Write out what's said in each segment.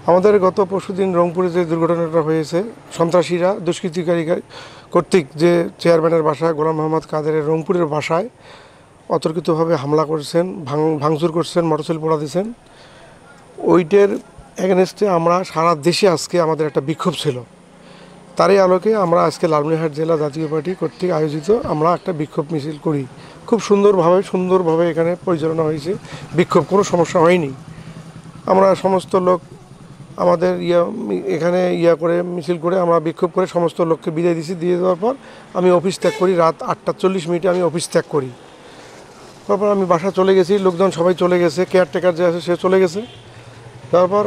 আমাদের গত পরশুদিন রংপুরে যে দুর্ঘটনাটা হয়েছে, সন্ত্রাসীরা দুষ্কৃতিকারী কর্তৃক যে চেয়ারম্যানের বাসায় গোলাম মোহাম্মদ কাদেরের রংপুরের বাসায় অতর্কিতভাবে হামলা করেছেন, ভাঙচুর করছেন, মোটরসাইকেল পোড়া দিয়েছেন, ওইটার এগেনস্টে আমরা সারা দেশে আজকে আমাদের একটা বিক্ষোভ ছিল। তারই আলোকে আমরা আজকে লালমনিরহাট জেলা জাতীয় পার্টি কর্তৃক আয়োজিত আমরা একটা বিক্ষোভ মিছিল করি। খুব সুন্দরভাবে এখানে পরিচালনা হয়েছে, বিক্ষোভ কোনো সমস্যা হয়নি। আমরা সমস্ত লোক আমাদের এখানে করে মিছিল করে আমরা বিক্ষোভ করে সমস্ত লোককে বিদায় দিয়েছি। দিয়ে দেওয়ার পর আমি অফিস ত্যাগ করি, রাত 8:40 আমি অফিস ত্যাগ করি। তারপর আমি বাসা চলে গেছি, লোকজন সবাই চলে গেছে, কেয়ারটেকার যে আছে সে চলে গেছে। তারপর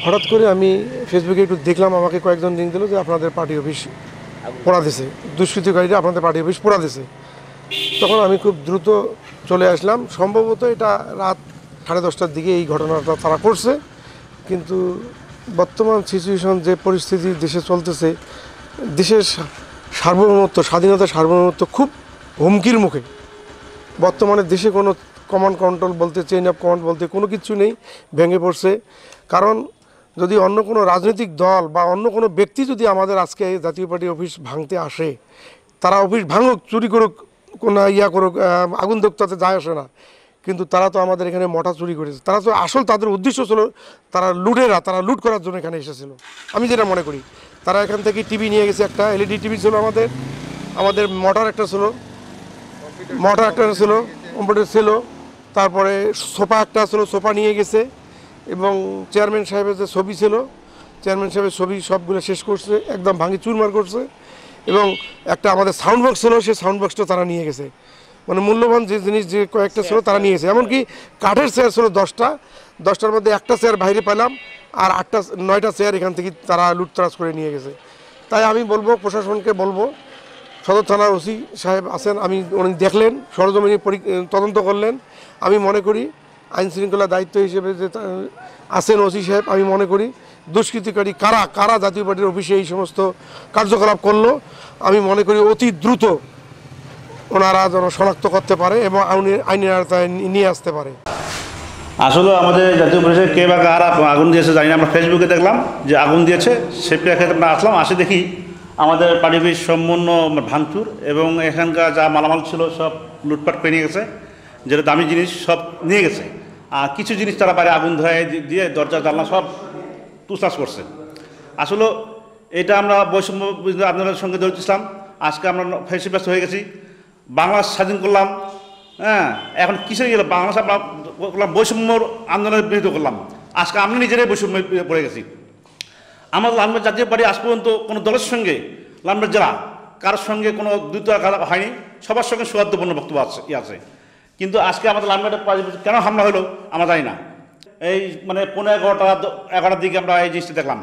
হঠাৎ করে আমি ফেসবুকে একটু দেখলাম, আমাকে কয়েকজন লিঙ্ক দিল যে আপনাদের পার্টি অফিস পোড়া দিছে, দুষ্কৃতিকারীরা আপনাদের পার্টি অফিস পোড়া দিছে। তখন আমি খুব দ্রুত চলে আসলাম। সম্ভবত এটা রাত 10:30টার দিকে এই ঘটনাটা তারা করছে। কিন্তু বর্তমান সিচুয়েশন যে পরিস্থিতি দেশে চলতেছে, দেশের সার্বভৌমত্ব, স্বাধীনতা সার্বভৌমত্ব খুব হুমকির মুখে। বর্তমানে দেশে কোনো কমান্ড কন্ট্রোল বলতে, চেইন অফ কমান্ড বলতে কোনো কিছু নেই, ভেঙে পড়ছে। কারণ যদি অন্য কোনো রাজনৈতিক দল বা অন্য কোনো ব্যক্তি যদি আমাদের আজকে জাতীয় পার্টি অফিস ভাঙতে আসে, তারা অফিস ভাঙুক, চুরি করুক, কোনো করুক, আগুন দেখ, তাতে যায় আসে না। কিন্তু তারা তো আমাদের এখানে মঠা চুরি করেছে। তারা তো আসল তাদের উদ্দেশ্য ছিল, তারা তারা লুট করার জন্য এখানে এসেছিল। আমি যেটা মনে করি, তারা এখান থেকে টিভি নিয়ে গেছে, একটা এলইডি টিভি ছিল আমাদের মোটর একটা ছিল, কম্পিউটার ছিল, তারপরে সোফা একটা ছিল, সোফা নিয়ে গেছে, এবং চেয়ারম্যান সাহেবের যে ছবি ছিল, চেয়ারম্যান সাহেবের ছবি সবগুলো শেষ করছে, একদম ভাঙি চুরমার করছে। এবং একটা আমাদের সাউন্ড বক্স ছিল, সেই সাউন্ড বক্সটা তারা নিয়ে গেছে। মানে মূল্যবান যে জিনিস যে কয়েকটা ছিল তারা নিয়েছে। এমনকি কাঠের চেয়ার ছিল 10টার মধ্যে একটা চেয়ার বাইরে পেলাম, আর 9টা চেয়ার এখান থেকে তারা লুটতরাজ করে নিয়ে গেছে। তাই আমি বলবো, প্রশাসনকে বলবো, সদর থানার ওসি সাহেব আছেন, উনি দেখলেন, সরজমিনে তদন্ত করলেন। আমি মনে করি আইন শৃঙ্খলা দায়িত্ব হিসেবে যে আছেন ওসি সাহেব, আমি মনে করি দুষ্কৃতিকারী কারা জাতীয় পার্টির অফিসে এই সমস্ত কার্যকলাপ করলো, আমি মনে করি অতি দ্রুত ওনারা যেন শনাক্ত করতে পারে এবং আইনের আওতায় নিয়ে আসতে পারে। আসলে আমাদের জাতীয় পরিষদে কে বা কারা আগুন দিয়েছে জানি না। আমরা ফেসবুকে দেখলাম যে আগুন দিয়েছে, সে প্রেক্ষিতে আমরা আসলাম। আসে দেখি আমাদের পার্টি অফিস সম্পূর্ণ ভাঙচুর, এবং এখানকার যা মালামাল ছিল সব লুটপাট করে নিয়ে গেছে, যেটা দামি জিনিস সব নিয়ে গেছে। আর কিছু জিনিস তারা বাইরে আগুন ধরে দিয়ে দরজা জানলা সব তুষাস করছে। আসলে এটা আমরা বৈষম্য আন্দোলনের সঙ্গে জড়িত ছিলাম। আজকে আমরা ফেসে ব্যস্ত হয়ে গেছি, বাংলাদেশ স্বাধীন করলাম। হ্যাঁ, এখন কিসের গেল বাংলাদেশ আমরা করলাম, বৈষম্যর আন্দোলনের বিরুদ্ধে করলাম। আজকে আমরা নিজেরাই বৈষম্য পড়ে গেছি। আমাদের লালমনিরহাট জাতীয় পার্টি আজ পর্যন্ত কোনো দলের সঙ্গে, লালমনিরহাট জেলা কারোর সঙ্গে কোনো দ্বৈত হয়নি, সবার সঙ্গে সৌহার্দ্যপূর্ণ বক্তব্য আছে। কিন্তু আজকে আমাদের লালমনিরহাট কেন হামলা হলো আমরা জানি না। এই মানে 11টার দিকে আমরা এই জিনিসটা দেখলাম।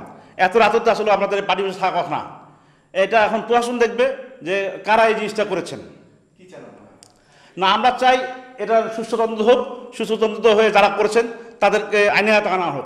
এত রাতে আসলে আপনাদের পার্টি অফিসে থাকা কথা না। এটা এখন প্রশাসন দেখবে যে কারা এই জিনিসটা করেছেন। না, আমরা চাই এটা সুস্থ তদন্ত হোক, সুস্থ তদন্ত হয়ে যারা করেছেন তাদেরকে আইনের আওতায় আনা হোক।